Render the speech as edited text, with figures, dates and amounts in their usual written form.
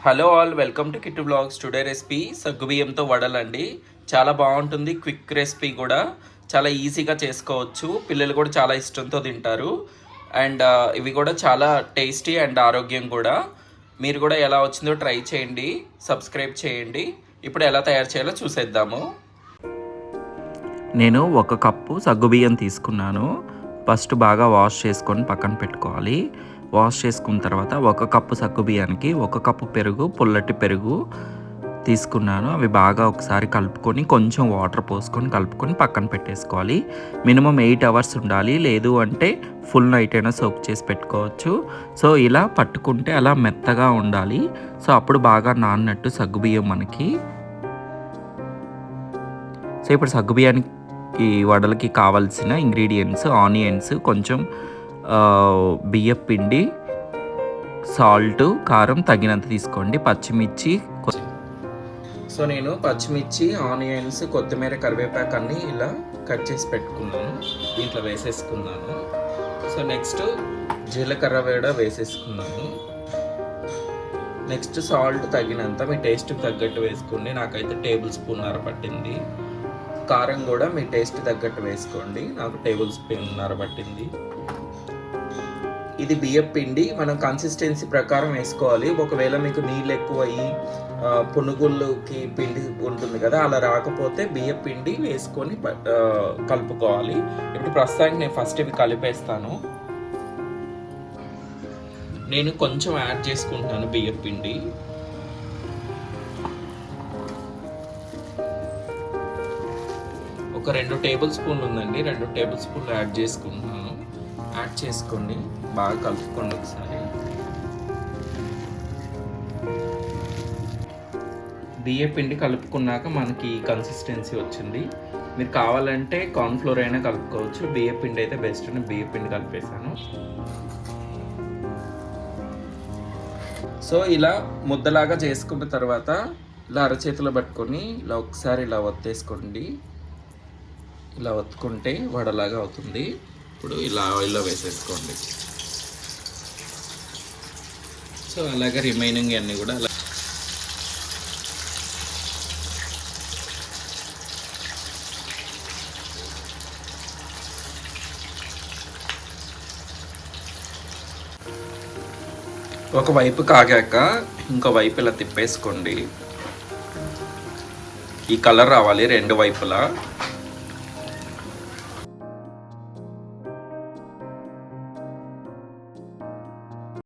Hello all, welcome to Kittu blogs. Today recipe సగ్గుబియ్యంతో వడలండి. చాలా బాగుంటుంది, క్విక్ రెసిపీ కూడా, చాలా ఈజీగా చేసుకోవచ్చు. పిల్లలు కూడా చాలా ఇష్టంతో తింటారు. అండ్ ఇవి కూడా చాలా టేస్టీ అండ్ ఆరోగ్యం కూడా. మీరు కూడా ఎలా వచ్చిందో ట్రై చేయండి, సబ్స్క్రైబ్ చేయండి. ఇప్పుడు ఎలా తయారు చేయాలో చూసేద్దాము. నేను 1 కప్పు సగ్గుబియ్యం తీసుకున్నాను. ఫస్ట్ బాగా వాష్ చేసుకొని పక్కన పెట్టుకోవాలి. వాష్ చేసుకున్న తర్వాత 1 కప్పు సగ్గుబియ్యానికి 1 కప్పు పెరుగు, పుల్లటి పెరుగు తీసుకున్నాను. అవి బాగా ఒకసారి కలుపుకొని కొంచెం వాటర్ పోసుకొని కలుపుకొని పక్కన పెట్టేసుకోవాలి. మినిమం 8 అవర్స్ ఉండాలి, లేదు అంటే ఫుల్ నైట్ అయినా సోక్ చేసి పెట్టుకోవచ్చు. సో ఇలా పట్టుకుంటే అలా మెత్తగా ఉండాలి. సో అప్పుడు బాగా నాన్నట్టు సగ్గుబియ్యం మనకి. సో ఇప్పుడు సగ్గుబియ్యానికి వడలకి కావాల్సిన ఇంగ్రీడియంట్స్: ఆనియన్స్, కొంచెం బియ్యం పిండి, సాల్ట్, కారం తగినంత తీసుకోండి, పచ్చిమిర్చి. సో నేను పచ్చిమిర్చి, ఆనియన్స్, కొత్తిమీర, కరివేపాకు అన్నీ ఇలా కట్ చేసి పెట్టుకున్నాను. దీంట్లో వేసేసుకున్నాను. సో నెక్స్ట్ జీలకర్ర కూడా వేసేసుకున్నాను. నెక్స్ట్ సాల్ట్ తగినంత, మీ టేస్ట్కి తగ్గట్టు వేసుకోండి. నాకైతే 1 టేబుల్ స్పూన్ పట్టింది. కారం కూడా మీ టేస్ట్ తగ్గట్టు వేసుకోండి. నాకు 1 టేబుల్ స్పూన్ పట్టింది. ఇది బియ్యం పిండి మనం కన్సిస్టెన్సీ ప్రకారం వేసుకోవాలి. ఒకవేళ మీకు నీళ్ళు ఎక్కువ అయ్యి పునుగుళ్ళకి పిండి ఉంటుంది కదా, అలా రాకపోతే బియ్యం పిండి వేసుకొని కలుపుకోవాలి. ఇప్పుడు ప్రస్తుతానికి నేను ఫస్ట్ ఇవి కలిపేస్తాను. నేను కొంచెం యాడ్ చేసుకుంటాను బియ్యం పిండి. ఒక 2 టేబుల్ స్పూన్లు ఉందండి, 2 టేబుల్ స్పూన్లు యాడ్ చేసుకుంటున్నాను. యాడ్ చేసుకోండి, బాగా కలుపుకోండి ఒకసారి. బియ్య పిండి కలుపుకున్నాక మనకి కన్సిస్టెన్సీ వచ్చింది. మీరు కావాలంటే కార్న్ఫ్లోర్ అయినా కలుపుకోవచ్చు. బియ్య పిండి అయితే బెస్ట్ అని బియ్య పిండి కలిపేసాను. సో ఇలా ముద్దలాగా చేసుకున్న తర్వాత ఇలా అరచేతిలో పట్టుకొని ఇలా ఒకసారి ఇలా ఒత్తేసుకోండి. ఇలా ఒత్తుకుంటే వడలాగా అవుతుంది. ఇప్పుడు ఇలా ఆయిల్లో వేసేసుకోండి. సో అలాగే రిమైనింగ్ అన్నీ కూడా అలా ఒక వైపు కాగాక ఇంకో వైపు ఇలా తిప్పేసుకోండి. ఈ కలర్ రావాలి 2 వైపులా.